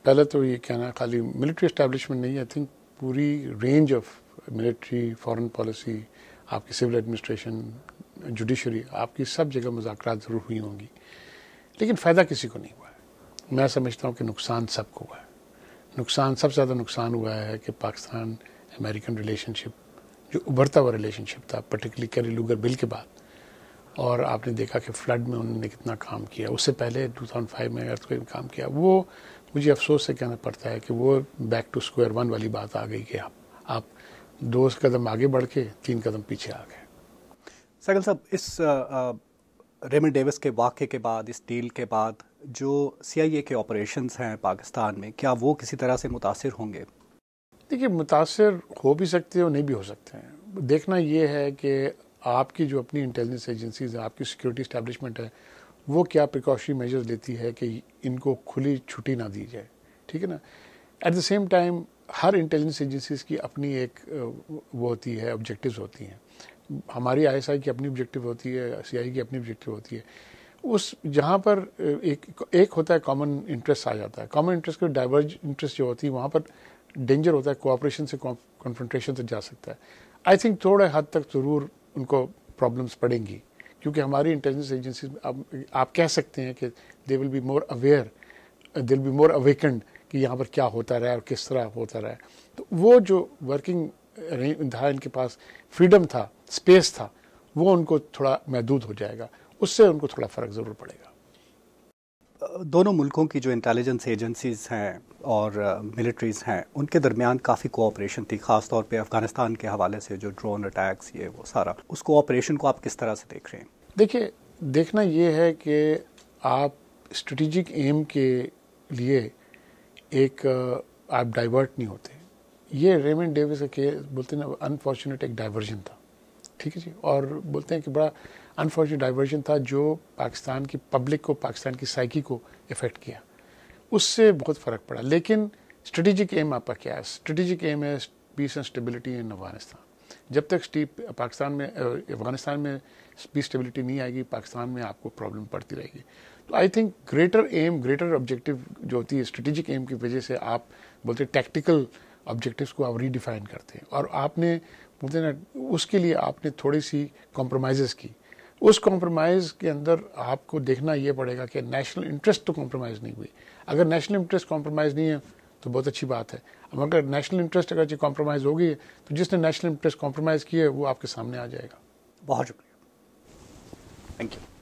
پہلے تو یہ کہنا خالی ملٹری اسٹیبلشمنٹ نہیں، آئی تھنک پوری range of military, foreign policy, آپ کی سول ایڈمنسٹریشن، جوڈیشری، آپ کی سب جگہ مذاکرات ضرور ہوئی ہوں گی، لیکن فائدہ کسی کو نہیں ہوا ہے. میں سمجھتا ہوں کہ نقصان سب کو ہوا ہے. نقصان سب سے زیادہ نقصان ہوا ہے کہ پاکستان امریکن ریلیشن شپ جو ابھرتا ہوا ریلیشن شپ تھا، پرٹیکولرلی کیری لوگر بل کے بعد، اور آپ نے دیکھا کہ فلڈ میں انہوں نے کتنا کام کیا، اس سے پہلے 2005 میں ارتھکویک میں کام کیا، وہ مجھے افسوس سے کہنا پڑتا ہے کہ وہ بیک ٹو اسکوائر ون والی بات آ گئی کہ آپ 2 قدم آگے بڑھ کے 3 قدم پیچھے آ گئے. سہگل صاحب، اس ریمنڈ ڈیوس کے واقعے کے بعد، اس ڈیل کے بعد جو CIA کے آپریشنز ہیں پاکستان میں، کیا وہ کسی طرح سے متاثر ہوں گے؟ دیکھیے، متاثر ہو بھی سکتے ہیں اور نہیں بھی ہو سکتے ہیں. دیکھنا یہ ہے کہ آپ کی جو اپنی انٹیلیجنس ایجنسیز ہیں، آپ کی سیکورٹی اسٹیبلشمنٹ ہے، وہ کیا پریکاشنری میجرز لیتی ہے کہ ان کو کھلی چھٹی نہ دی جائے. ٹھیک ہے نا. ایٹ دا سیم ٹائم ہر انٹیلیجنس ایجنسیز کی اپنی ایک وہ ہوتی ہے، آبجیکٹیوز ہوتی ہیں. ہماری ISI کی اپنی آبجیکٹیو ہوتی ہے، CIA کی اپنی آبجیکٹیو ہوتی ہے. اس جہاں پر ایک ہوتا ہے کامن انٹرسٹ آ جاتا ہے. کامن انٹرسٹ کو ڈائیورج انٹرسٹ جو ہوتی ہے، وہاں پر ڈینجر ہوتا ہے کوآپریشن سے کنفرنٹریشن تک جا سکتا ہے. آئی تھنک تھوڑے حد تک ضرور ان کو پرابلمس پڑیں گی، کیونکہ ہماری انٹیلیجنس ایجنسیز آپ کہہ سکتے ہیں کہ they will be more aware, they will be more awakened کہ یہاں پر کیا ہوتا رہا ہے اور کس طرح ہوتا رہا ہے. تو وہ جو ورکنگ تھا، ان کے پاس فریڈم تھا، اسپیس تھا، وہ ان کو تھوڑا محدود ہو جائے گا. اس سے ان کو تھوڑا فرق ضرور پڑے گا. دونوں ملکوں کی جو انٹیلیجنس ایجنسیز ہیں اور ملٹریز ہیں، ان کے درمیان کافی کوآپریشن تھی، خاص طور پہ افغانستان کے حوالے سے جو ڈرون اٹیکس، یہ وہ سارا، اس کوآپریشن کو آپ کس طرح سے دیکھ رہے ہیں؟ دیکھیے، دیکھنا یہ ہے کہ آپ اسٹریٹجک ایم کے لیے ایک آپ ڈائیورٹ نہیں ہوتے. یہ ریمنڈ ڈیوس کے بولتے ہیں نا، انفارچونیٹ ایک ڈائیورژن تھا. ٹھیک ہے جی. اور بولتے ہیں کہ بڑا انفارچونیٹ ڈائیورژن تھا جو پاکستان کی پبلک کو، پاکستان کی سائیکی کو افیکٹ کیا. اس سے بہت فرق پڑا. لیکن اسٹریٹجک ایم آپ کا کیا ہے؟ اسٹریٹجک ایم ہے پیس اینڈ اسٹیبلٹی ان افغانستان. جب تک افغانستان میں پیس اسٹیبلٹی نہیں آئے گی، پاکستان میں آپ کو پرابلم پڑتی رہے گی. تو I think greater aim, greater objective جو ہوتی ہے اسٹریٹجک ایم کی وجہ سے آپ بولتے ہیں ٹیکٹیکل آبجیکٹیوز کو آپ ریڈیفائن کرتے ہیں، اور آپ نے بولتے ہیں نا اس کے لیے آپ نے تھوڑی سی کمپرومائزز کی. اس کمپرومائز کے اندر آپ کو دیکھنا یہ پڑے گا کہ نیشنل انٹرسٹ تو کمپرومائز نہیں ہوئی. اگر نیشنل انٹرسٹ کمپرومائز نہیں ہے تو بہت اچھی بات ہے. اگر نیشنل انٹرسٹ اگر کمپرومائز ہوگی تو جس نے نیشنل انٹرسٹ کمپرومائز کیے وہ آپ کے سامنے آ جائے گا. بہت شکریہ. Thank you.